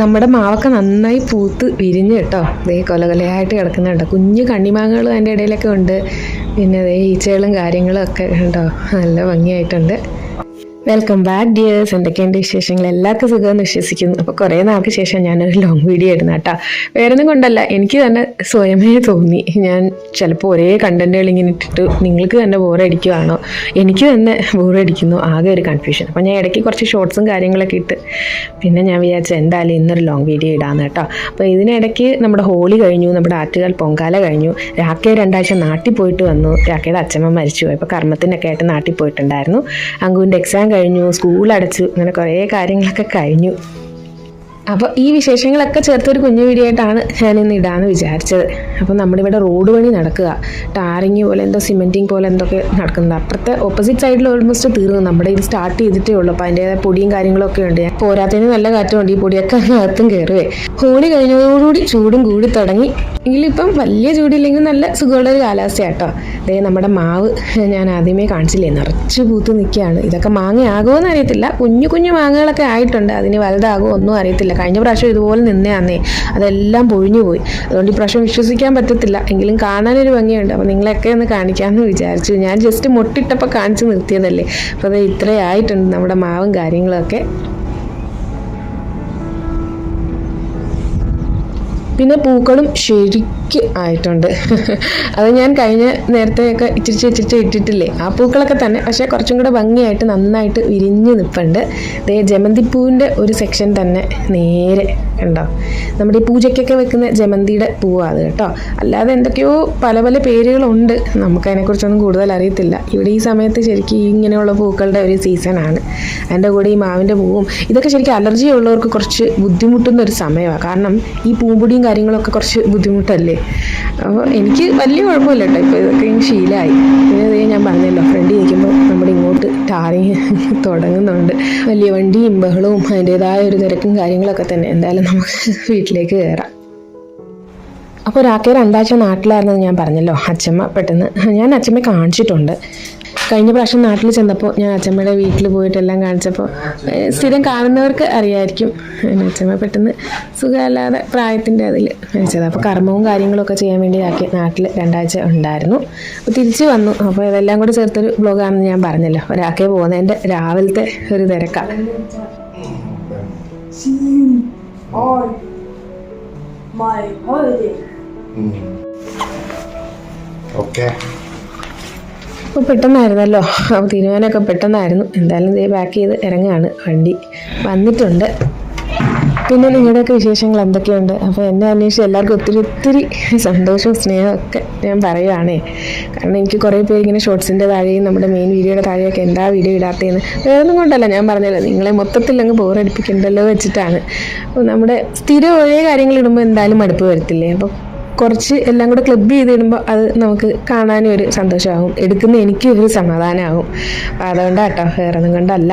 നമ്മുടെ മാവൊക്കെ നന്നായി പൂത്ത് വിരിഞ്ഞ് കേട്ടോ. ദേ കൊലകൊലയായിട്ട് കിടക്കുന്നുണ്ടോ. കുഞ്ഞു കണ്ണിമാങ്ങകൾ അതിൻ്റെ ഇടയിലൊക്കെ ഉണ്ട്. പിന്നെ ദേ ഈച്ചകളും കാര്യങ്ങളും ഒക്കെ ഉണ്ടോ, നല്ല ഭംഗിയായിട്ടുണ്ട്. Welcome back dears. എന്തൊക്കെയുണ്ട് വിശേഷങ്ങൾ? എല്ലാവർക്കും സുഖമെന്ന് വിശ്വസിക്കുന്നു. അപ്പോൾ കുറേ നാൾക്ക് ശേഷം ഞാനൊരു ലോങ് വീഡിയോ ഇടുന്ന കേട്ടോ. വേറൊന്നും കൊണ്ടല്ല, എനിക്ക് തന്നെ സ്വയമേ തോന്നി ഞാൻ ചിലപ്പോൾ ഒരേ കണ്ടൻറ്റുകൾ ഇങ്ങനെ ഇട്ടിട്ട് നിങ്ങൾക്ക് തന്നെ ബോറടിക്കുവാണോ, എനിക്ക് തന്നെ ബോറടിക്കുന്നു, ആകെ ഒരു കൺഫ്യൂഷൻ. അപ്പോൾ ഞാൻ ഇടയ്ക്ക് കുറച്ച് ഷോർട്സും കാര്യങ്ങളൊക്കെ ഇട്ട് പിന്നെ ഞാൻ വിചാരിച്ചു എന്തായാലും ഇന്നൊരു ലോങ് വീഡിയോ ഇടാമെന്ന് കേട്ടോ. അപ്പോൾ ഇതിനിടയ്ക്ക് നമ്മുടെ ഹോളി കഴിഞ്ഞു, നമ്മുടെ ആറ്റുകാൽ പൊങ്കാല കഴിഞ്ഞു. രാക്കയെ 2 ആഴ്ച നാട്ടിൽ പോയിട്ട് വന്നു. രാക്കയുടെ അച്ഛമ്മ മരിച്ചുപോയി. അപ്പോൾ കർമ്മത്തിനൊക്കെ ആയിട്ട് നാട്ടിൽ പോയിട്ടുണ്ടായിരുന്നു. അങ്കുവിൻ്റെ എക്സാം കഴിഞ്ഞു, സ്കൂൾ അടച്ചു, അങ്ങനെ കുറേ കാര്യങ്ങളൊക്കെ കഴിഞ്ഞു. അപ്പോൾ ഈ വിശേഷങ്ങളൊക്കെ ചേർത്തൊരു കുഞ്ഞു വീഡിയോ ആയിട്ടാണ് ഞാനിന്ന് ഇടാമെന്ന് വിചാരിച്ചത്. അപ്പോൾ നമ്മുടെ ഇവിടെ റോഡ് പണി നടക്കുക, ടാറിങ് പോലെ എന്തോ സിമെൻറ്റിങ് പോലെ എന്തൊക്കെ നടക്കുന്നത്. അപ്പുറത്തെ ഓപ്പോസിറ്റ് സൈഡിൽ ഓൾമോസ്റ്റ് തീർന്നു. നമ്മുടെ ഇത് സ്റ്റാർട്ട് ചെയ്തിട്ടേ ഉള്ളൂ. അപ്പോൾ അതിൻ്റേതായ പൊടിയും കാര്യങ്ങളൊക്കെ ഉണ്ട്. പോരാത്തതിന് നല്ല കാറ്റുണ്ട്. ഈ പൊടിയൊക്കെ അകത്തും കയറുവേ. ഹോളി കഴിഞ്ഞതോടുകൂടി ചൂടും കൂടി തുടങ്ങി. എങ്കിലിപ്പം വലിയ ചൂടില്ലെങ്കിൽ നല്ല സുഖമുള്ളൊരു കാലാവസ്ഥ കേട്ടോ. അതേ നമ്മുടെ മാവ് ഞാൻ ആദ്യമേ കാണിച്ചില്ലേ, നിറച്ച് പൂത്ത് നിൽക്കുകയാണ്. ഇതൊക്കെ മാങ്ങയാകുമോയെന്ന് അറിയത്തില്ല. കുഞ്ഞു കുഞ്ഞു മാങ്ങകളൊക്കെ ആയിട്ടുണ്ട്. അതിന് വലുതാകുമോ ഒന്നും അറിയത്തില്ല. കഴിഞ്ഞ പ്രാവശ്യം ഇതുപോലെ നിന്നേ അതെല്ലാം പൊഴിഞ്ഞു പോയി. അതുകൊണ്ട് ഈ പ്രാവശ്യം വിശ്വസിക്കാൻ പറ്റത്തില്ല. എങ്കിലും കാണാനൊരു ഭംഗിയുണ്ട്. അപ്പോൾ നിങ്ങളൊക്കെ ഒന്ന് കാണിക്കാമെന്ന് വിചാരിച്ചു. ഞാൻ ജസ്റ്റ് മുട്ടിട്ടപ്പോൾ കാണിച്ച് നിർത്തിയതല്ലേ. അപ്പോൾ അത് ഇത്രയായിട്ടുണ്ട് നമ്മുടെ മാവും കാര്യങ്ങളൊക്കെ. പിന്നെ പൂക്കളും ശരിക്ക് ആയിട്ടുണ്ട്. അത് ഞാൻ കഴിഞ്ഞ നേരത്തെയൊക്കെ ഇച്ചിരി ഇട്ടിട്ടില്ലേ, ആ പൂക്കളൊക്കെ തന്നെ. പക്ഷേ കുറച്ചും കൂടെ ഭംഗിയായിട്ട് നന്നായിട്ട് വിരിഞ്ഞ് നിൽപ്പുണ്ട്. ദേ ജമന്തിപ്പൂവിൻ്റെ ഒരു സെക്ഷൻ തന്നെ നേരെ ഉണ്ടോ. നമ്മുടെ ഈ പൂജയ്ക്കൊക്കെ വെക്കുന്ന ജമന്തിയുടെ പൂവാണ് അത് കേട്ടോ. അല്ലാതെ എന്തൊക്കെയോ പല പല പേരുകളുണ്ട്, നമുക്കതിനെക്കുറിച്ചൊന്നും കൂടുതൽ അറിയത്തില്ല. ഇവിടെ ഈ സമയത്ത് ശരിക്കും ഇങ്ങനെയുള്ള പൂക്കളുടെ ഒരു സീസണാണ്. അതിൻ്റെ കൂടെ ഈ മാവിൻ്റെ പൂവും ഇതൊക്കെ ശരിക്കും അലർജി ഉള്ളവർക്ക് കുറച്ച് ബുദ്ധിമുട്ടുന്ന ഒരു സമയമാണ്. കാരണം ഈ പൂമ്പൊടിയും കാര്യങ്ങളൊക്കെ കുറച്ച് ബുദ്ധിമുട്ടല്ലേ. അപ്പോൾ എനിക്ക് വലിയ കുഴപ്പമില്ല കേട്ടോ. ഇപ്പോൾ ഇതൊക്കെ ശീലമായി. പിന്നെ ഞാൻ പറഞ്ഞല്ലോ, ഫ്രണ്ട് ഇരിക്കുമ്പോൾ നമ്മുടെ ഇങ്ങോട്ട് ടാറിങ് തുടങ്ങുന്നുണ്ട്. വലിയ വണ്ടിയും ബഹളവും അതിൻ്റേതായ ഒരു തിരക്കും കാര്യങ്ങളൊക്കെ തന്നെ. എന്തായാലും നമുക്ക് വീട്ടിലേക്ക് കയറാം. അപ്പോൾ രാക്കയെ 2 ആഴ്ച നാട്ടിലായിരുന്നെന്ന് ഞാൻ പറഞ്ഞല്ലോ. അച്ഛമ്മ പെട്ടെന്ന് ഞാൻ അച്ഛമ്മയെ കാണിച്ചിട്ടുണ്ട്. കഴിഞ്ഞ പ്രാവശ്യം നാട്ടിൽ ചെന്നപ്പോൾ ഞാൻ അച്ഛമ്മയുടെ വീട്ടിൽ പോയിട്ടെല്ലാം കാണിച്ചപ്പോൾ സ്ഥിരം കാണുന്നവർക്ക് അറിയായിരിക്കും. അച്ഛമ്മ പെട്ടെന്ന് സുഖമല്ലാതെ പ്രായത്തിൻ്റെ അതിൽ മരിച്ചത്. അപ്പോൾ കർമ്മവും കാര്യങ്ങളൊക്കെ ചെയ്യാൻ വേണ്ടി നാട്ടിൽ 2 ആഴ്ച ഉണ്ടായിരുന്നു. അപ്പോൾ തിരിച്ച് വന്നു. അപ്പോൾ ഇതെല്ലാം കൂടി ചേർത്തൊരു ബ്ലോഗാണെന്ന് ഞാൻ പറഞ്ഞല്ലോ. ഒരാക്കെ പോകുന്നതിൻ്റെ രാവിലത്തെ ഒരു തിരക്കാണ്. അപ്പോൾ പെട്ടെന്നായിരുന്നല്ലോ. അപ്പോൾ തീരുമാനമൊക്കെ പെട്ടെന്നായിരുന്നു. എന്തായാലും ഇതേ ബാക്ക് ചെയ്ത് ഇറങ്ങുകയാണ്. വണ്ടി വന്നിട്ടുണ്ട്. പിന്നെ നിങ്ങളുടെയൊക്കെ വിശേഷങ്ങൾ എന്തൊക്കെയുണ്ട്? അപ്പോൾ എന്നെ അന്വേഷിച്ച് എല്ലാവർക്കും ഒത്തിരി സന്തോഷവും സ്നേഹവും ഒക്കെ ഞാൻ പറയുവാണേ. കാരണം എനിക്ക് കുറേ പേര് ഇങ്ങനെ ഷോർട്സിൻ്റെ താഴെയും നമ്മുടെ മെയിൻ വീഡിയോയുടെ താഴെയൊക്കെ എന്താ വീഡിയോ ഇടാത്തതെന്ന്, വേറൊന്നും കൊണ്ടല്ല, ഞാൻ പറഞ്ഞല്ലോ നിങ്ങളെ മൊത്തത്തിൽ അങ്ങ് ബോറടിപ്പിക്കണ്ടല്ലോ വെച്ചിട്ടാണ്. അപ്പോൾ നമ്മുടെ സ്ഥിരം ഒരേ കാര്യങ്ങൾ ഇടുമ്പോൾ എന്തായാലും മടുപ്പ് വരത്തില്ലേ. അപ്പോൾ കുറച്ച് എല്ലാം കൂടെ ക്ലബ് ചെയ്തിടുമ്പോൾ അത് നമുക്ക് കാണാനും ഒരു സന്തോഷമാകും, എടുക്കുന്ന എനിക്കും ഒരു സമാധാനമാകും. അപ്പോൾ അതുകൊണ്ടാട്ടോ, വേറൊന്നും കൊണ്ടല്ല.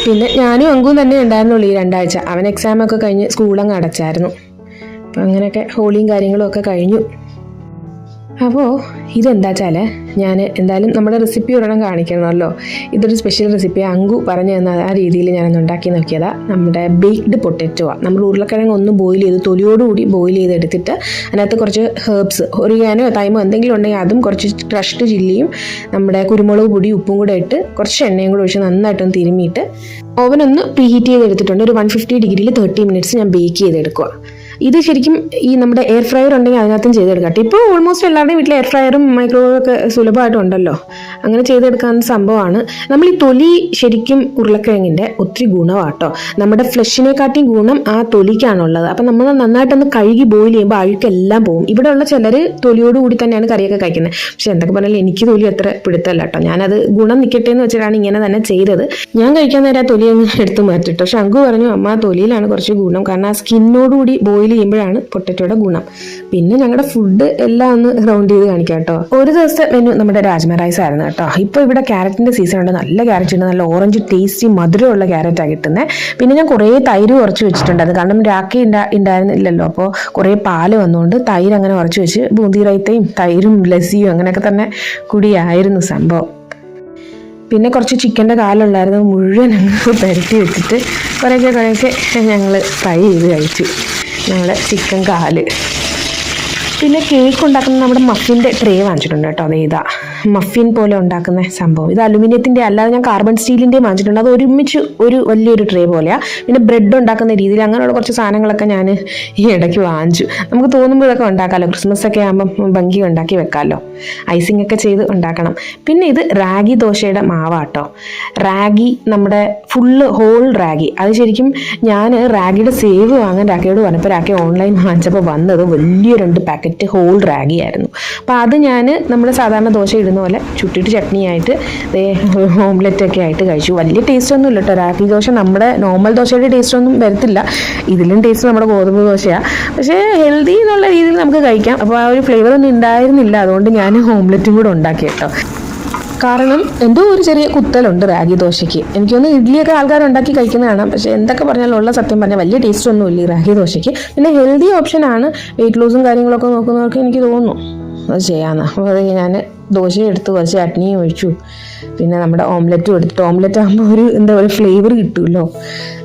പിന്നെ ഞാനും അങ്കും തന്നെ ഉണ്ടായിരുന്നുള്ളൂ ഈ 2 ആഴ്ച. അവൻ എക്സാമൊക്കെ കഴിഞ്ഞ് സ്കൂളങ്ങ് അടച്ചായിരുന്നു. അപ്പോൾ അങ്ങനെയൊക്കെ ഹോളിയും കാര്യങ്ങളും ഒക്കെ കഴിഞ്ഞു. അപ്പോൾ ഇതെന്താ വെച്ചാൽ ഞാൻ എന്തായാലും നമ്മുടെ റെസിപ്പി ഒരെണ്ണം കാണിക്കണമല്ലോ. ഇതൊരു സ്പെഷ്യൽ റെസിപ്പി അങ്കു പറഞ്ഞു തന്ന ആ രീതിയിൽ ഞാനൊന്ന് ഉണ്ടാക്കി നോക്കിയതാണ്. നമ്മുടെ ബേക്ക്ഡ് പൊട്ടറ്റോ ആണ്. നമ്മൾ ഉരുളക്കിഴങ്ങ് ഒന്ന് ബോയിൽ ചെയ്ത് തൊലിയോടുകൂടി ബോയിൽ ചെയ്തെടുത്തിട്ട് അതിനകത്ത് കുറച്ച് ഹെർബ്സ്, ഒറിഗാനോ തൈമോ എന്തെങ്കിലും ഉണ്ടെങ്കിൽ അതും, കുറച്ച് ക്രഷ്ഡ് ചില്ലിയും നമ്മുടെ കുരുമുളക് പൊടി ഉപ്പും കൂടെ ഇട്ട് കുറച്ച് എണ്ണയും കൂടെ ഒഴിച്ച് നന്നായിട്ടൊന്ന് തിരുമ്മിയിട്ട് ഓവനൊന്ന് പ്രീഹീറ്റ് ചെയ്തെടുത്തിട്ടുണ്ട്. ഒരു 150 ഡിഗ്രിയിൽ 30 മിനിറ്റ്സ് ഞാൻ ബേക്ക് ചെയ്തെടുക്കുക. ഇത് ശരിക്കും ഈ നമ്മുടെ എയർ ഫ്രയർ ഉണ്ടെങ്കിൽ അതിനകത്തും ചെയ്തെടുക്കാം. ഇപ്പോൾ ഓൾമോസ്റ്റ് എല്ലാവരുടെയും വീട്ടിൽ എയർ ഫ്രയറും മൈക്രോവേവും ഒക്കെ സുലഭമായിട്ടുണ്ടല്ലോ. അങ്ങനെ ചെയ്തെടുക്കാവുന്ന സംഭവമാണ്. നമ്മൾ ഈ തൊലി ശരിക്കും ഉരുളക്കിഴങ്ങിൻ്റെ ഒത്തിരി ഗുണമാട്ടോ. നമ്മുടെ ഫ്ലഷിനെക്കാട്ടിയും ഗുണം ആ തൊലിക്കാണുള്ളത്. അപ്പം നമ്മൾ നന്നായിട്ടൊന്ന് കഴുകി ബോയിൽ ചെയ്യുമ്പോൾ അഴുക്കെല്ലാം പോകും. ഇവിടെയുള്ള ചിലർ തൊലിയോടുകൂടി തന്നെയാണ് കറിയൊക്കെ കഴിക്കുന്നത്. പക്ഷെ എന്തൊക്കെ പറഞ്ഞാലും എനിക്ക് തൊലി അത്ര പിടുത്തല്ല കേട്ടോ. ഞാനത് ഗുണം നിൽക്കട്ടെ എന്ന് വെച്ചിട്ടാണ് ഇങ്ങനെ തന്നെ ചെയ്തത്. ഞാൻ കഴിക്കാൻ നേരം ആ തൊലി അങ്ങ് എടുത്ത് മാറ്റിട്ടോ. പക്ഷെ അങ്കു പറഞ്ഞു അമ്മ ആ തൊലിയിലാണ് കുറച്ച് ഗുണം, കാരണം ആ സ്കിന്നോടുകൂടി ബോയിൽ ചെയ്യുമ്പോഴാണ് പൊട്ടറ്റോയുടെ ഗുണം. പിന്നെ ഞങ്ങളുടെ ഫുഡ് എല്ലാം ഒന്ന് റൗണ്ട് ചെയ്ത് കാണിക്കാം കേട്ടോ. ഒരു ദിവസത്തെ മെനു നമ്മുടെ രാജ്മ റൈസ് ആയിരുന്നു കേട്ടോ. ഇപ്പോൾ ഇവിടെ ക്യാരറ്റിൻ്റെ സീസൺ ഉണ്ട്. നല്ല ക്യാരറ്റ് ഉണ്ട്, നല്ല ഓറഞ്ച് ടേസ്റ്റി മധുരമുള്ള ക്യാരറ്റാണ് കിട്ടുന്നത്. പിന്നെ ഞാൻ കുറേ തൈര് കുറച്ച് വെച്ചിട്ടുണ്ടായിരുന്നു, കാരണം രാഖി ഉണ്ടായിരുന്നില്ലല്ലോ. അപ്പോൾ കുറേ പാല് വന്നുകൊണ്ട് തൈര് അങ്ങനെ കുറച്ച് വെച്ച് ബൂന്തി റൈത്തയും തൈരും ലസ്സിയും അങ്ങനെയൊക്കെ തന്നെ കൂടിയായിരുന്നു സംഭവം. പിന്നെ കുറച്ച് ചിക്കൻ്റെ കാലുണ്ടായിരുന്നു, മുഴുവൻ അങ്ങ് പുരട്ടി വെച്ചിട്ട് കുറേശ്ശെ ഞങ്ങൾ ഫ്രൈ ചെയ്ത് കഴിച്ചു ഞങ്ങളുടെ ചിക്കൻ കാല്. പിന്നെ കേക്ക് ഉണ്ടാക്കുന്ന നമ്മുടെ മഫിൻ്റെ ട്രേ വാങ്ങിച്ചിട്ടുണ്ട് കേട്ടോ. അത് ഇതാ മഫിൻ പോലെ ഉണ്ടാക്കുന്ന സംഭവം. ഇത് അലുമിനിയത്തിൻ്റെ അല്ലാതെ ഞാൻ കാർബൺ സ്റ്റീലിൻ്റെ വാങ്ങിച്ചിട്ടുണ്ട്. അത് ഒരുമിച്ച് ഒരു വലിയൊരു ട്രേ പോലെയാണ്. പിന്നെ ബ്രെഡ് ഉണ്ടാക്കുന്ന രീതിയിൽ അങ്ങനെയുള്ള കുറച്ച് സാധനങ്ങളൊക്കെ ഞാൻ ഈ ഇടയ്ക്ക് വാങ്ങിച്ചു. നമുക്ക് തോന്നുമ്പോൾ ഇതൊക്കെ ഉണ്ടാക്കാമല്ലോ, ക്രിസ്മസ് ഒക്കെ ആകുമ്പം ഭംഗി ഉണ്ടാക്കി വെക്കാമല്ലോ, ഐസിങ് ഒക്കെ ചെയ്ത് ഉണ്ടാക്കണം. പിന്നെ ഇത് റാഗി ദോശയുടെ മാവാട്ടോ. റാഗി നമ്മുടെ ഫുള്ള് ഹോൾ റാഗി. അത് ശരിക്കും ഞാൻ റാഗിയുടെ സേവ് വാങ്ങാൻ രാക്കയോട് പറഞ്ഞപ്പോൾ രാക്കി ഓൺലൈൻ വാങ്ങിച്ചപ്പോൾ വന്നത് വലിയ 2 പാക്കറ്റ് ഹോൾ റാഗി ആയിരുന്നു. അപ്പോൾ അത് ഞാൻ നമ്മുടെ സാധാരണ ദോശ ഇടുന്ന പോലെ ചുട്ടിട്ട് ചട്നിയായിട്ട് ഓംലെറ്റൊക്കെ ആയിട്ട് കഴിച്ചു. വലിയ ടേസ്റ്റ് ഒന്നും ഇല്ല കേട്ടോ. റാഗി ദോശ നമ്മുടെ നോർമൽ ദോശയുടെ ടേസ്റ്റ് ഒന്നും വരത്തില്ല. ഇതിലും ടേസ്റ്റ് നമ്മുടെ ഗോതമ്പ് ദോശയാണ്. പക്ഷേ ഹെൽത്തി എന്നുള്ള രീതിയിൽ നമുക്ക് കഴിക്കാം. അപ്പോൾ ആ ഒരു ഫ്ലേവർ ഒന്നും ഉണ്ടായിരുന്നില്ല. അതുകൊണ്ട് ഞാൻ ഓംലെറ്റും കൂടെ ഉണ്ടാക്കി കേട്ടോ. കാരണം എന്തോ ഒരു ചെറിയ കുത്തലുണ്ട് റാഗി ദോശയ്ക്ക്. എനിക്കൊന്ന് ഇഡ്ഡലിയൊക്കെ ആൾക്കാർ ഉണ്ടാക്കി കഴിക്കുന്ന കാണാം. പക്ഷേ എന്തൊക്കെ പറഞ്ഞാലും ഉള്ള സത്യം പറഞ്ഞാൽ വലിയ ടേസ്റ്റ് ഒന്നും ഇല്ല ഈ റാഗി ദോശയ്ക്ക്. പിന്നെ ഹെൽത്തി ഓപ്ഷനാണ്, വെയിറ്റ് ലോസും കാര്യങ്ങളൊക്കെ നോക്കുന്നവർക്ക് എനിക്ക് തോന്നുന്നു അത് ചെയ്യാമെന്ന്. അപ്പോൾ അത് ഞാൻ ദോശ എടുത്ത് കുറച്ച് ചട്നിയും ഒഴിച്ചു. പിന്നെ നമ്മുടെ ഓംലെറ്റും എടുത്തിട്ട്, ഓംലെറ്റ് ആകുമ്പോൾ ഒരു ഫ്ലേവർ കിട്ടുമല്ലോ,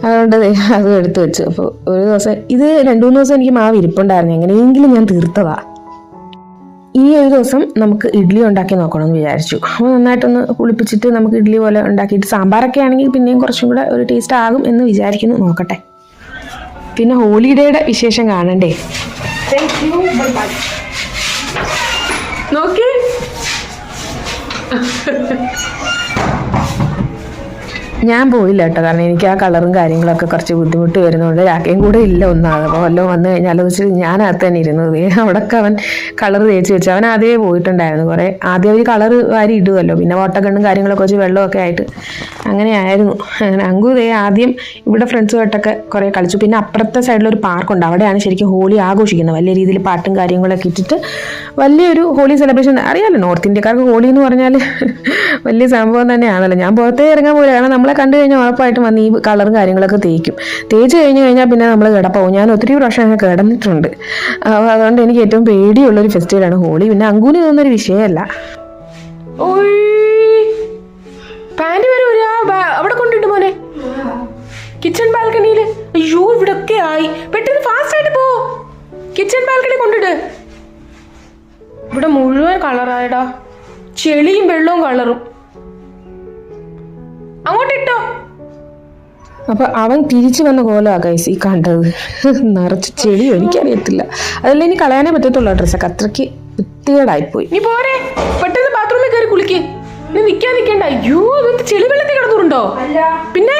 അതുകൊണ്ട് അതും എടുത്ത് വെച്ചു. അപ്പോൾ ഒരു ദിവസം ഇത് 2-3 ദിവസം എനിക്ക് മാവ് ഇരിപ്പുണ്ടായിരുന്നു, എങ്ങനെയെങ്കിലും ഞാൻ തീർത്തതാണ്. ഈ ഒരു ദിവസം നമുക്ക് ഇഡ്ഡലി ഉണ്ടാക്കി നോക്കണമെന്ന് വിചാരിച്ചു. അപ്പോൾ നന്നായിട്ടൊന്ന് പുളിപ്പിച്ചിട്ട് നമുക്ക് ഇഡ്ഡലി പോലെ ഉണ്ടാക്കിയിട്ട്, സാമ്പാറൊക്കെ ആണെങ്കിൽ പിന്നെയും കുറച്ചും കൂടെ ഒരു ടേസ്റ്റ് ആകും എന്ന് വിചാരിക്കുന്നു. നോക്കട്ടെ. പിന്നെ ഹോളിഡേയുടെ വിശേഷം കാണണ്ടേ. നോക്കി ഞാൻ പോയില്ല കേട്ടോ. കാരണം എനിക്ക് ആ കളറും കാര്യങ്ങളൊക്കെ കുറച്ച് ബുദ്ധിമുട്ട് വരുന്നതുകൊണ്ട് രാക്കയും കൂടെ ഇല്ല ഒന്നാണ്. അപ്പോൾ വല്ലതും വന്നു കഴിഞ്ഞാൽ വെച്ച് ഞാനകത്ത് തന്നെ ഇരുന്നത്. അവിടെയൊക്കെ അവൻ കളർ തേച്ച് വെച്ച് അവൻ ആദ്യമേ പോയിട്ടുണ്ടായിരുന്നു. ആദ്യം അവർ കളർ വാരി ഇടുമല്ലോ, പിന്നെ ഓട്ടക്കണ്ണും കാര്യങ്ങളൊക്കെ വെച്ച് വെള്ളമൊക്കെ ആയിട്ട് അങ്ങനെയായിരുന്നു. അങ്ങനെ അങ്കുതേ ആദ്യം ഇവിടെ ഫ്രണ്ട്സുമായിട്ടൊക്കെ കുറേ കളിച്ചു. പിന്നെ അപ്പുറത്തെ സൈഡിലൊരു പാർക്കുണ്ട്, അവിടെയാണ് ശരിക്കും ഹോളി ആഘോഷിക്കുന്നത്. വലിയ രീതിയിൽ പാട്ടും കാര്യങ്ങളൊക്കെ ഇട്ടിട്ട് വലിയൊരു ഹോളി സെലിബ്രേഷൻ. അറിയാമല്ലോ, നോർത്ത് ഇന്ത്യക്കാർക്ക് ഹോളി എന്ന് പറഞ്ഞാൽ വലിയ സംഭവം തന്നെയാണല്ലോ. ഞാൻ പുറത്തേ ഇറങ്ങാൻ പോലും, കാരണം നമ്മളെ കണ്ടു കഴിഞ്ഞാൽ ഉറപ്പായിട്ടും വന്ന് ഈ കളറും കാര്യങ്ങളൊക്കെ തേച്ച് കഴിഞ്ഞാൽ പിന്നെ നമ്മൾ കിടപ്പാവും. ഞാൻ ഒത്തിരി പ്രാവശ്യം അങ്ങനെ കിടന്നിട്ടുണ്ട്. അതുകൊണ്ട് എനിക്ക് ഏറ്റവും പേടിയുള്ളൊരു ഫെസ്റ്റിവലാണ് ഹോളി. പിന്നെ അങ്കൂന് തോന്നുന്നൊരു വിഷയമല്ല. പാൻറ് വരെ അവിടെ കൊണ്ടിട്ട് മോനെ കിച്ചൺ ബാൽക്കണിയിൽ. അയ്യോ ഇവിടൊക്കെ ആയി, പെട്ടെന്ന് ഫാസ്റ്റ് ആയിട്ട് പോ. കിച്ചൺ ബാൽക്കണി കൊണ്ടിട്ട്. ഇവിടെ മുഴുവൻ കളറായടാ, ചെളിയും വെള്ളവും കളറും. അങ്ങോട്ടിട്ടോ. അപ്പൊ അവൻ തിരിച്ചു വന്ന കോലമാണ് ഗൈസ് ഈ കണ്ടത്. നിറച്ച് ചെളിയോ എനിക്കറിയത്തില്ല. അതല്ല ഇനി കളയാനേ പറ്റത്തുള്ളൂ. ഡ്രസ്സൊക്കെ അത്രയ്ക്ക് വൃത്തികേടായിപ്പോയി. നീ പോരെ, പെട്ടെന്ന് ബാത്റൂമിൽ കയറി കുളിക്ക്. നീ നിൽക്കണ്ട. അയ്യോ അതൊക്കെ ചെളി വെള്ളത്തിൽ കിടന്നുണ്ടോ? പിന്നെ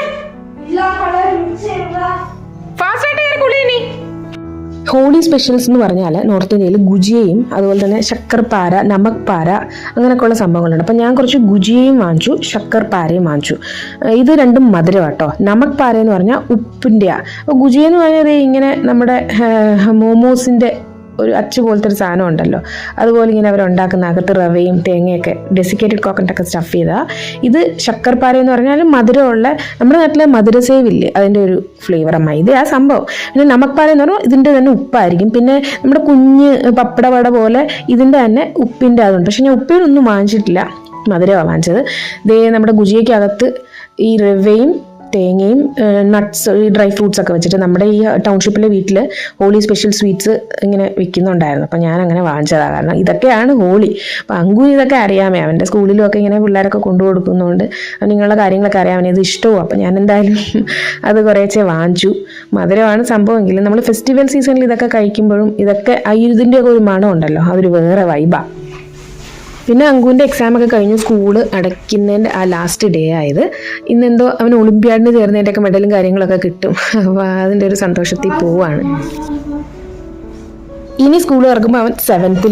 ഫാസ്റ്റ് ആയിട്ട് കയറി കുളി. നീ ഹോളി സ്പെഷ്യൽസ് എന്ന് പറഞ്ഞാൽ നോർത്ത് ഇന്ത്യയിൽ ഗുജിയയും അതുപോലെ തന്നെ ശക്കർപാര, നമക് പാര അങ്ങനെയൊക്കെയുള്ള സംഭവങ്ങളുണ്ട്. അപ്പം ഞാൻ കുറച്ച് ഗുജിയയും വാങ്ങിച്ചു, ശക്കർപാരയും വാങ്ങിച്ചു. ഇത് രണ്ടും മധുരം കേട്ടോ. നമക് പാര എന്ന് പറഞ്ഞാൽ ഉപ്പിൻ്റെയാണ്. അപ്പോൾ ഗുജിയ എന്ന് പറഞ്ഞാൽ ഇങ്ങനെ നമ്മുടെ മോമോസിൻ്റെ ഒരു അച്ച് പോലത്തെ ഒരു സാധനം ഉണ്ടല്ലോ, അതുപോലെ ഇങ്ങനെ അവരുണ്ടാക്കുന്ന അകത്ത് റവയും തേങ്ങയൊക്കെ ഡെസിക്കേറ്റഡ് കോക്കനട്ടൊക്കെ സ്റ്റഫ് ചെയ്താൽ. ഇത് ശക്കർപാര എന്ന് പറഞ്ഞാൽ മധുരമുള്ള, നമ്മുടെ നാട്ടിലെ മധുരസേവില്ലേ അതിൻ്റെ ഒരു ഫ്ലേവർ ഇത് ആ സംഭവം. പിന്നെ നമക്പാര എന്ന് പറഞ്ഞാൽ ഇതിൻ്റെ തന്നെ ഉപ്പായിരിക്കും. പിന്നെ നമ്മുടെ കുഞ്ഞ് പപ്പടവട പോലെ ഇതിൻ്റെ തന്നെ ഉപ്പിൻ്റെ അതുണ്ട്. പക്ഷെ ഞാൻ ഉപ്പിനൊന്നും വാങ്ങിച്ചിട്ടില്ല, മധുരമാണ് വാങ്ങിച്ചത്. നമ്മുടെ ഗുജിയക്കകത്ത് ഈ റവയും തേങ്ങയും നട്ട്സ്, ഈ ഡ്രൈ ഫ്രൂട്ട്സ് ഒക്കെ വെച്ചിട്ട് നമ്മുടെ ഈ ടൗൺഷിപ്പിലെ വീട്ടിൽ ഹോളി സ്പെഷ്യൽ സ്വീറ്റ്സ് ഇങ്ങനെ വിൽക്കുന്നുണ്ടായിരുന്നു. അപ്പം ഞാൻ അങ്ങനെ വാങ്ങിച്ചതാണ്. കാരണം ഇതൊക്കെയാണ് ഹോളി. അപ്പം അങ്കു ഇതൊക്കെ അറിയാമേ, അവൻ്റെ സ്കൂളിലും ഒക്കെ ഇങ്ങനെ പിള്ളേരൊക്കെ കൊണ്ടു കൊടുക്കുന്നതുകൊണ്ട് അവനിങ്ങനെയുള്ള കാര്യങ്ങളൊക്കെ അറിയാം, അവനത് ഇഷ്ടവും. അപ്പം ഞാൻ എന്തായാലും അത് കുറേശ്ശെ വാങ്ങിച്ചു. മധുരമാണ് സംഭവമെങ്കിലും നമ്മൾ ഫെസ്റ്റിവൽ സീസണിൽ ഇതൊക്കെ കഴിക്കുമ്പോഴും ഇതൊക്കെ ഇതിൻ്റെയൊക്കെ ഒരു മണം ഉണ്ടല്ലോ, അതൊരു വേറെ വൈബാണ്. പിന്നെ അങ്കുവിൻ്റെ എക്സാമൊക്കെ കഴിഞ്ഞ് സ്കൂള് അടയ്ക്കുന്നതിൻ്റെ ആ ലാസ്റ്റ് ഡേ ആയത്. ഇന്നെന്തോ അവൻ ഒളിമ്പ്യാഡിന് ചേർന്നതിൻ്റെയൊക്കെ മെഡലും കാര്യങ്ങളൊക്കെ കിട്ടും. അപ്പോൾ അതിൻ്റെ ഒരു സന്തോഷത്തിൽ പോവാണ്. ഇനി സ്കൂൾ തുറക്കുമ്പോൾ അവൻ 7th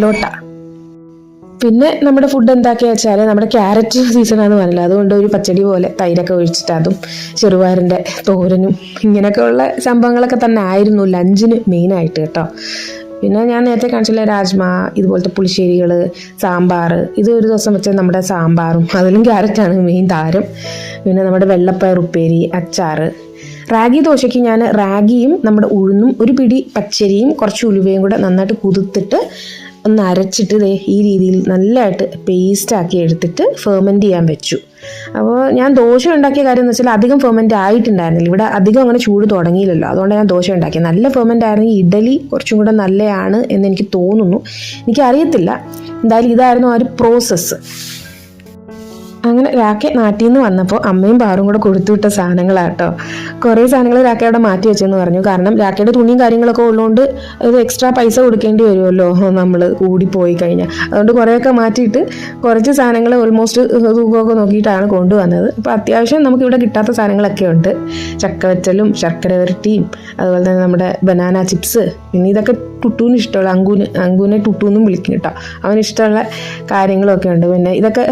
പിന്നെ നമ്മുടെ ഫുഡ് എന്താക്കിയാ വെച്ചാൽ നമ്മുടെ ക്യാരറ്റ് സീസണാന്ന് പറഞ്ഞില്ല, അതുകൊണ്ട് ഒരു പച്ചടി പോലെ തൈരൊക്കെ ഒഴിച്ചിട്ട് അതും ചെറുപയറിൻ്റെ തോരനും ഇങ്ങനെയൊക്കെയുള്ള സംഭവങ്ങളൊക്കെ തന്നെ ആയിരുന്നു ലഞ്ചിന് മെയിനായിട്ട് കേട്ടോ. പിന്നെ ഞാൻ നേരത്തെ കാണിച്ചില്ല രാജ്മ, ഇതുപോലത്തെ പുളിശ്ശേരികൾ, സാമ്പാർ. ഇത് ഒരു ദിവസം വെച്ചാൽ നമ്മുടെ സാമ്പാറും അതിലും ക്യാരറ്റാണ് മെയിൻ താരം. പിന്നെ നമ്മുടെ വെള്ളപ്പയർ ഉപ്പേരി, അച്ചാർ. റാഗി ദോശയ്ക്ക് ഞാൻ റാഗിയും നമ്മുടെ ഉഴുന്നും ഒരു പിടി പച്ചരിയും കുറച്ച് ഉലുവയും കൂടെ നന്നായിട്ട് കുതിർത്തിട്ട് ഒന്ന് അരച്ചിട്ട് ഈ രീതിയിൽ നല്ലതായിട്ട് പേസ്റ്റാക്കി എടുത്തിട്ട് ഫെർമെൻറ്റ് ചെയ്യാൻ വെച്ചു. അപ്പോൾ ഞാൻ ദോശ ഉണ്ടാക്കിയ കാര്യം എന്ന് വെച്ചാൽ അധികം ഫെർമെൻ്റ് ആയിട്ടുണ്ടായിരുന്നില്ല. ഇവിടെ അധികം അങ്ങനെ ചൂട് തുടങ്ങിയില്ലല്ലോ, അതുകൊണ്ട് ഞാൻ ദോശ ഉണ്ടാക്കി. നല്ല ഫെർമെൻ്റ് ആയിരുന്നെങ്കിൽ ഇഡലി കുറച്ചും കൂടെ നല്ലതാണ് എന്ന് എനിക്ക് തോന്നുന്നു. എനിക്കറിയത്തില്ല, എന്തായാലും ഇതായിരുന്നു ആ ഒരു പ്രോസസ്സ്. അങ്ങനെ രാഖ നാട്ടിൽ നിന്ന് വന്നപ്പോൾ അമ്മയും പാറും കൂടെ കൊടുത്തുവിട്ട സാധനങ്ങളാട്ടോ. കുറേ സാധനങ്ങൾ രാഖ അവിടെ മാറ്റി വെച്ചെന്ന് പറഞ്ഞു. കാരണം രാഖയുടെ തുണിയും കാര്യങ്ങളൊക്കെ ഉള്ളതുകൊണ്ട് ഇത് എക്സ്ട്രാ പൈസ കൊടുക്കേണ്ടി വരുമല്ലോ നമ്മൾ കൂടിപ്പോയി കഴിഞ്ഞാൽ. അതുകൊണ്ട് കുറേയൊക്കെ മാറ്റിയിട്ട് കുറച്ച് സാധനങ്ങൾ ഓൾമോസ്റ്റ് തൂക്കമൊക്കെ നോക്കിയിട്ടാണ് കൊണ്ടുവന്നത്. അപ്പോൾ അത്യാവശ്യം നമുക്കിവിടെ കിട്ടാത്ത സാധനങ്ങളൊക്കെ ഉണ്ട്. ചക്കവറ്റലും ശർക്കര വരട്ടിയും അതുപോലെ തന്നെ നമ്മുടെ ബനാന ചിപ്സ്. പിന്നെ ഇതൊക്കെ ടുട്ടൂന് ഇഷ്ടമുള്ള അങ്കൂനെ ടുട്ടൂന്നും വിളിക്കും കേട്ടോ. അവനിഷ്ടമുള്ള കാര്യങ്ങളൊക്കെ ഉണ്ട്. പിന്നെ ഇതൊക്കെ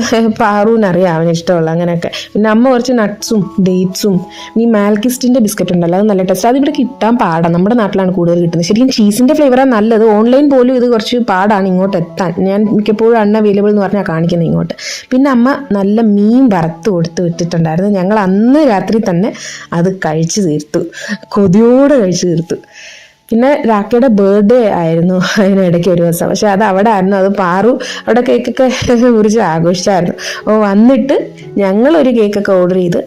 പാറൂനറിയാം അവനിഷ്ടമുള്ള അങ്ങനെയൊക്കെ. പിന്നെ അമ്മ കുറച്ച് നട്ട്സും ഡേറ്റ്സും ഈ മാൽക്കിസ്റ്റിൻ്റെ ബിസ്ക്കറ്റ് ഉണ്ടല്ലോ, അത് നല്ല ടേസ്റ്റ്. അതിവിടെ കിട്ടാൻ പാടാണ്, നമ്മുടെ നാട്ടിലാണ് കൂടുതൽ കിട്ടുന്നത്. ശരിക്കും ചീസിൻ്റെ ഫ്ലേവറാണ് നല്ലത്. ഓൺലൈൻ പോലും ഇത് കുറച്ച് പാടാണ് ഇങ്ങോട്ട് എത്താൻ. ഞാൻ മിക്കപ്പോഴും അൺഅവൈലബിൾ എന്ന് പറഞ്ഞാൽ കാണിക്കുന്നത് ഇങ്ങോട്ട്. പിന്നെ അമ്മ നല്ല മീൻ വറുത്ത് കൊടുത്ത് വിട്ടിട്ടുണ്ടായിരുന്നു. ഞങ്ങൾ അന്ന് രാത്രി തന്നെ അത് കഴിച്ചു തീർത്തു, കൊതിയോടെ കഴിച്ചു തീർത്തു. പിന്നെ രാഖയുടെ ബർത്ത്ഡേ ആയിരുന്നു അതിനിടയ്ക്ക് ഒരു ദിവസം. പക്ഷെ അത് അവിടെ ആയിരുന്നു, അത് പാറു അവിടെ കേക്കൊക്കെ മുറിച്ച് ആഘോഷിച്ചായിരുന്നു. അപ്പോൾ വന്നിട്ട് ഞങ്ങളൊരു കേക്കൊക്കെ ഓർഡർ ചെയ്ത്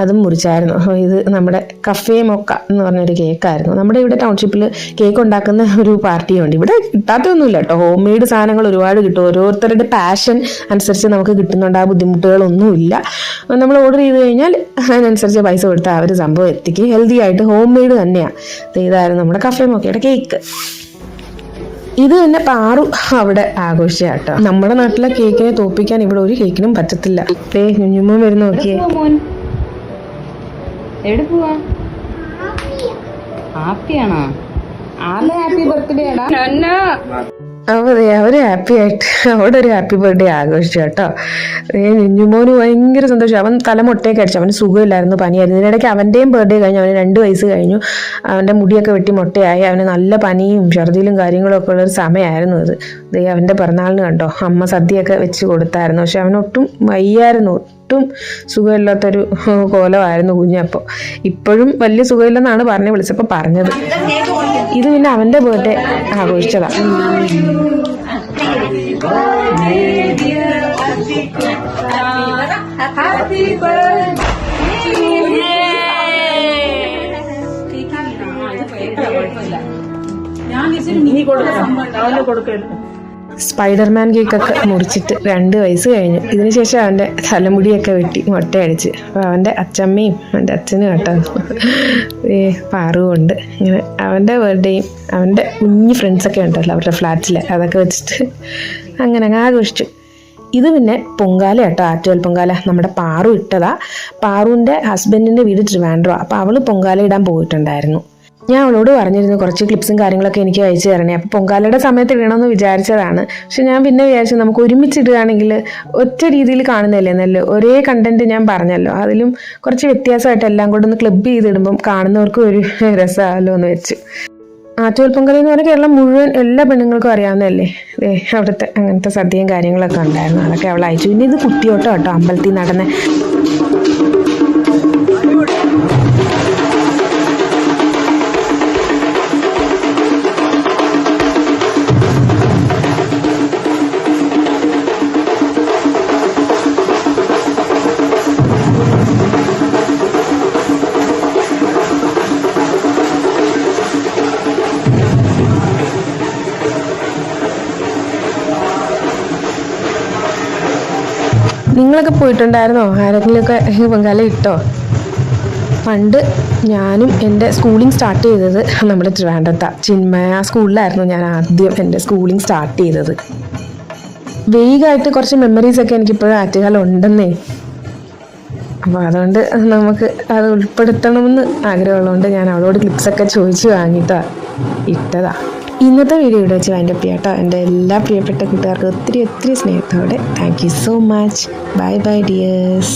അതും മുറിച്ചായിരുന്നു. അപ്പോൾ ഇത് നമ്മുടെ കഫേ മൊക്ക എന്ന് പറഞ്ഞൊരു കേക്കായിരുന്നു. നമ്മുടെ ഇവിടെ ടൗൺഷിപ്പിൽ കേക്ക് ഉണ്ടാക്കുന്ന ഒരു പാർട്ടിയുണ്ട്. ഇവിടെ കിട്ടാത്തൊന്നുമില്ല കേട്ടോ, ഹോം മെയ്ഡ് സാധനങ്ങൾ ഒരുപാട് കിട്ടും. ഓരോരുത്തരുടെ പാഷൻ അനുസരിച്ച് നമുക്ക് കിട്ടുന്നുണ്ട്, ആ ബുദ്ധിമുട്ടുകളൊന്നുമില്ല. നമ്മൾ ഓർഡർ ചെയ്ത് കഴിഞ്ഞാൽ അതിനനുസരിച്ച് പൈസ കൊടുത്താൽ അവർ സംഭവം എത്തിക്കും. ഹെൽത്തി ആയിട്ട് ഹോം മെയ്ഡ് തന്നെയാണ്. ഇതായിരുന്നു നമ്മുടെ കഫേ മൊക്കയുടെ കേക്ക്. ഇത് തന്നെ പാറു അവിടെ ആഘോഷിച്ച കേട്ടോ. നമ്മുടെ നാട്ടിലെ കേക്കിനെ തോപ്പിക്കാൻ ഇവിടെ ഒരു കേക്കിനും പറ്റത്തില്ല. കുഞ്ഞുമ്മ വരുന്ന നോക്കിയേ. എവിടെ പോവാ? ഹാപ്പിയാണോ? ആരുടെ ഹാപ്പി ബർത്ത്ഡേ ആടാ? അവര് ഹാപ്പി ആയിട്ട് അവിടെ ഒരു ഹാപ്പി ബർത്ത്ഡേ ആഘോഷിച്ചു കേട്ടോ. കുഞ്ഞുമോന് ഭയങ്കര സന്തോഷം. അവൻ തലമൊട്ടയൊക്കെ അടിച്ചു, അവന് സുഖമില്ലായിരുന്നു, പനിയായിരുന്നു. ഇതിനിടയ്ക്ക് അവൻ്റെയും ബർത്ത്ഡേ കഴിഞ്ഞു. അവന് 2 വയസ്സ് കഴിഞ്ഞു. അവൻ്റെ മുടിയൊക്കെ വെട്ടി മൊട്ടയായി. അവന് നല്ല പനിയും ഛർദിലും കാര്യങ്ങളും ഒക്കെ ഉള്ളൊരു സമയമായിരുന്നു ഇത്. അവൻ്റെ പിറന്നാളിന് കണ്ടോ അമ്മ സദ്യയൊക്കെ വെച്ച് കൊടുത്തായിരുന്നു. പക്ഷെ അവനൊട്ടും വയ്യായിരുന്നു, ഒട്ടും സുഖമില്ലാത്തൊരു കോലമായിരുന്നു കുഞ്ഞപ്പോൾ. ഇപ്പോഴും വലിയ സുഖമില്ലെന്നാണ് വിളിച്ചപ്പോൾ പറഞ്ഞത്. ഇത് പിന്നെ അവൻ്റെ ബർത്ത്ഡേ ആഘോഷിച്ചതാണ്. സ്പൈഡർമാൻ കേക്കൊക്കെ മുറിച്ചിട്ട് 2 വയസ്സ് കഴിഞ്ഞു. ഇതിനുശേഷം അവൻ്റെ തലമുടിയൊക്കെ വെട്ടി മൊട്ടയടിച്ച്. അപ്പോൾ അവൻ്റെ അച്ഛമ്മയും അവൻ്റെ അച്ഛനും കേട്ടോ പാറുകൊണ്ട് ഇങ്ങനെ അവൻ്റെ ബർത്ത്ഡേയും അവൻ്റെ കുഞ്ഞ് ഫ്രണ്ട്സൊക്കെ ഉണ്ടല്ലോ അവരുടെ ഫ്ലാറ്റിൽ, അതൊക്കെ വെച്ചിട്ട് അങ്ങനെ ആഘോഷിച്ചു. ഇത് പിന്നെ പൊങ്കാല കേട്ടോ, ആറ്റുകാൽ പൊങ്കാല. നമ്മുടെ പാറു ഇട്ടതാ. പാറുവിൻ്റെ ഹസ്ബൻഡിൻ്റെ വീട് ട്രിവാൻഡ്രം. അപ്പോൾ അവൾ പൊങ്കാല ഇടാൻ പോയിട്ടുണ്ടായിരുന്നു. ഞാൻ അവളോട് പറഞ്ഞിരുന്നു കുറച്ച് ക്ലിപ്സും കാര്യങ്ങളൊക്കെ എനിക്ക് അയച്ചു തരണേ. അപ്പോൾ പൊങ്കാലയുടെ സമയത്ത് ഇടണമെന്ന് വിചാരിച്ചതാണ്. പക്ഷെ ഞാൻ പിന്നെ വിചാരിച്ചു നമുക്ക് ഒരുമിച്ചിടുകയാണെങ്കിൽ ഒറ്റ രീതിയിൽ കാണുന്നില്ലേ എന്നല്ലോ, ഒരേ കണ്ടന്റ് ഞാൻ പറഞ്ഞല്ലോ, അതിലും കുറച്ച് വ്യത്യാസമായിട്ട് എല്ലാം കൂടെ ഒന്ന് ക്ലബ് ചെയ്തിടുമ്പം കാണുന്നവർക്കും ഒരു രസമാണല്ലോ എന്ന് വെച്ചു. ആറ്റുകാൽ പൊങ്കാല എന്ന് പറഞ്ഞാൽ കേരളം മുഴുവൻ എല്ലാ പെണ്ണുങ്ങൾക്കും അറിയാവുന്നതല്ലേ. അവിടുത്തെ അങ്ങനത്തെ സദ്യയും കാര്യങ്ങളൊക്കെ ഉണ്ടായിരുന്നു, അതൊക്കെ അവൾ അയച്ചു. പിന്നെ ഇത് കുത്തിയോട്ടം കേട്ടോ, അമ്പലത്തിൽ നടന്ന. നിങ്ങളൊക്കെ പോയിട്ടുണ്ടായിരുന്നോ? ആരെങ്കിലുമൊക്കെ പൊങ്കാല ഇട്ടോ? പണ്ട് ഞാനും എൻ്റെ സ്കൂളിംഗ് സ്റ്റാർട്ട് ചെയ്തത് നമ്മുടെ ട്രിവാൻഡ്രത്താണ്, ചിന്മയ സ്കൂളിലായിരുന്നു ഞാൻ ആദ്യം എൻ്റെ സ്കൂളിംഗ് സ്റ്റാർട്ട് ചെയ്തത്. വേഗമായിട്ട് കുറച്ച് മെമ്മറീസൊക്കെ എനിക്കിപ്പോഴും ആറ്റുകാലം ഉണ്ടെന്നേ. അപ്പോൾ അതുകൊണ്ട് നമുക്ക് അത് ഉൾപ്പെടുത്തണമെന്ന് ആഗ്രഹമുള്ളതുകൊണ്ട് ഞാൻ അവളോട് ക്ലിപ്സൊക്കെ ചോദിച്ച് വാങ്ങിയിട്ടാണ് ഇട്ടതാണ്. ഇന്നത്തെ വീഡിയോ ഇവിടെ വെച്ച് വൈൻഡപ്പ് ചെയ്യാം കേട്ടോ. എൻ്റെ എല്ലാ പ്രിയപ്പെട്ട കൂട്ടുകാർക്കും ഒത്തിരി ഒത്തിരി സ്നേഹത്തോടെ thank you so much. Bye bye dears.